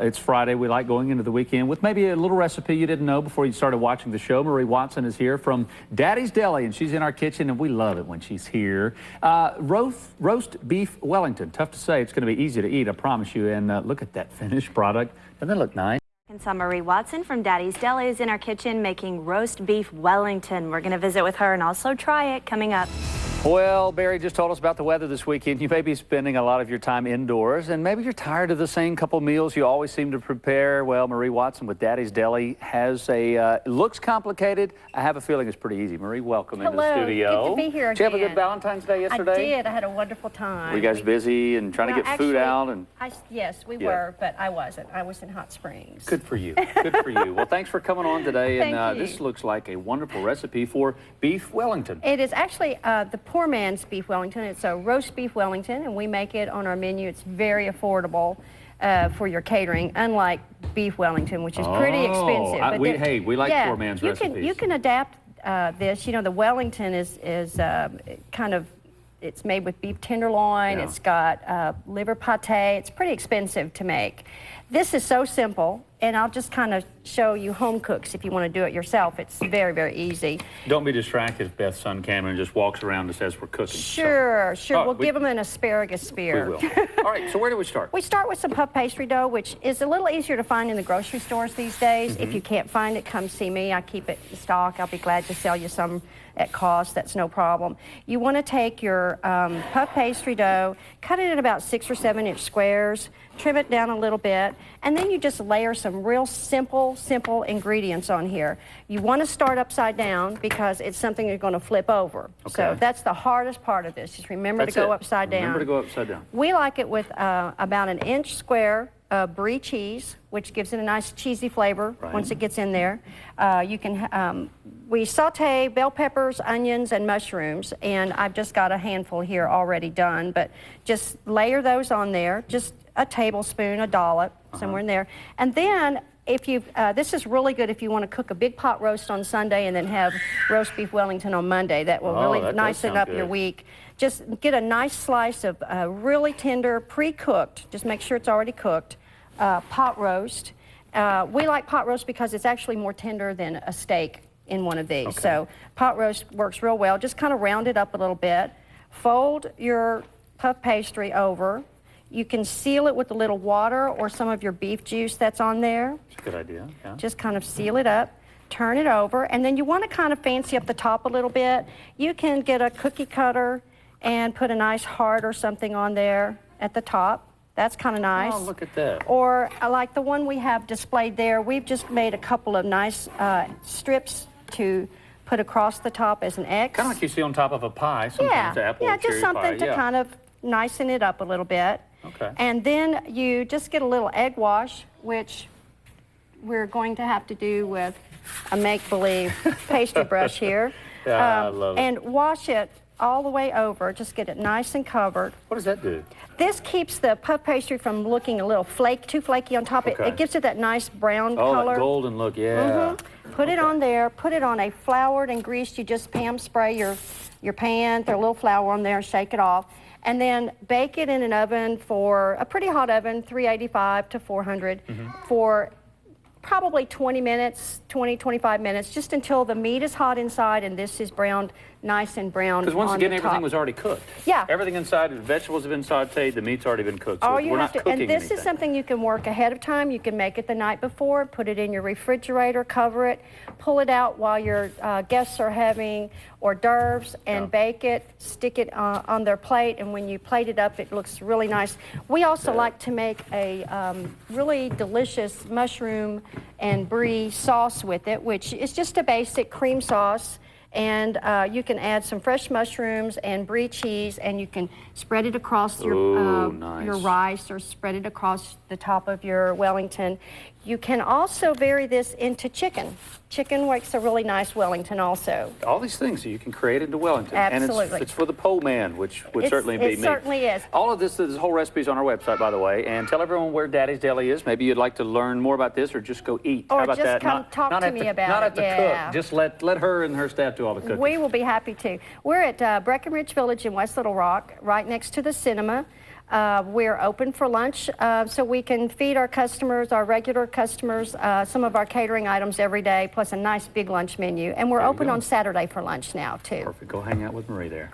It's Friday. We like going into the weekend with maybe a little recipe you didn't know before you started watching the show. Marie Watson is here from Daddy's Deli, and she's in our kitchen, and we love it when she's here. Roast Beef Wellington. Tough to say. It's going to be easy to eat, I promise you. And look at that finished product. Doesn't that look nice? And so Marie Watson from Daddy's Deli is in our kitchen making roast beef Wellington. We're going to visit with her and also try it coming up. Well, Barry just told us about the weather this weekend. You may be spending a lot of your time indoors, and maybe you're tired of the same couple meals you always seem to prepare. Well, Marie Watson with Daddy's Deli has a, looks complicated. I have a feeling it's pretty easy. Marie, welcome into the studio. Hello, good to be here again. Did you have a good Valentine's Day yesterday? I did. I had a wonderful time. Were you guys busy and trying to get food out? And yes, we were, but I wasn't. I was in Hot Springs. Good for you. Good for you. Well, thanks for coming on today. Thank you. This looks like a wonderful recipe for beef Wellington. It is actually the poor man's beef Wellington. It's a roast beef Wellington, and we make it on our menu. It's very affordable for your catering, unlike beef Wellington, which is pretty expensive. We like poor man's recipes. You can adapt this. You know, the Wellington is kind of, it's made with beef tenderloin. Yeah. It's got liver pate. It's pretty expensive to make. This is so simple, and I'll just kind of show you home cooks if you want to do it yourself. It's very, very easy. Don't be distracted if Beth's son Cameron just walks around and says we're cooking. Sure. We'll give him an asparagus spear. We will. All right, so where do we start? We start with some puff pastry dough, which is a little easier to find in the grocery stores these days. If you can't find it, come see me. I keep it in stock. I'll be glad to sell you some at cost. That's no problem. You want to take your puff pastry dough, cut it in about 6 or 7 inch squares, trim it down a little bit, and then you just layer some real simple ingredients on here. You want to start upside down because it's something you're going to flip over. Okay. So that's the hardest part of this. Just remember to go upside down. Remember to go upside down. We like it with about an inch square brie cheese, which gives it a nice cheesy flavor once it gets in there. We saute bell peppers, onions, and mushrooms, and I've just got a handful here already done, but just layer those on there, just a tablespoon, a dollop, somewhere in there. And then if you, this is really good if you want to cook a big pot roast on Sunday and then have roast beef Wellington on Monday. That will really nicen up your week. Just get a nice slice of really tender, pre-cooked, just make sure it's already cooked, pot roast. We like pot roast because it's actually more tender than a steak in one of these. So pot roast works real well. Just kind of round it up a little bit. Fold your puff pastry over. You can seal it with a little water or some of your beef juice that's on there. That's a good idea. Yeah. Just kind of seal it up, turn it over, and then you want to kind of fancy up the top a little bit. You can get a cookie cutter and put a nice heart or something on there at the top. That's kind of nice. Oh, look at that. Or like the one we have displayed there, we've just made a couple of nice strips to put across the top as an X. Kind of like you see on top of a pie, sometimes apple or cherry just something pie. to kind of nicen it up a little bit. Okay. And then you just get a little egg wash, which we're going to have to do with a make-believe pastry brush here. I love it. And wash it all the way over. Just get it nice and covered. What does that do? This keeps the puff pastry from looking a little too flaky on top. It gives it that nice brown color. Oh, that golden look, yeah. Put it on there. Put it on a floured and greased. You just Pam spray your pan, throw a little flour on there, shake it off. And then bake it in an oven for a pretty hot oven, 385 to 400, for probably 20 minutes, 25 minutes, just until the meat is hot inside and this is browned, nice and brown. Because once again, everything was already cooked. Yeah. Everything inside, the vegetables have been sauteed, the meat's already been cooked. So All you we're have not to, cooking and this anything. is something you can work ahead of time. You can make it the night before, put it in your refrigerator, cover it, pull it out while your guests are having hors d'oeuvres, and bake it, stick it on their plate, and when you plate it up, it looks really nice. We also like to make a really delicious mushroom and brie sauce with it, which is just a basic cream sauce. And you can add some fresh mushrooms and brie cheese, and you can spread it across your rice or spread it across the top of your Wellington. You can also vary this into chicken. Chicken makes a really nice Wellington also. All these things so you can create into Wellington. Absolutely. And it's for the po man, which would certainly be me. It certainly is. All of this whole recipe is on our website, by the way. And tell everyone where Daddy's Deli is. Maybe you'd like to learn more about this or just go eat. Or how about just that? come talk to me about it. Not have to cook. Just let her and her staff do all the cooking. We will be happy to. We're at Breckenridge Village in West Little Rock, right next to the cinema. We're open for lunch, so we can feed our customers, our regular customers, some of our catering items every day, plus a nice big lunch menu. And we're open on Saturday for lunch now, too. Perfect. Go hang out with Marie there.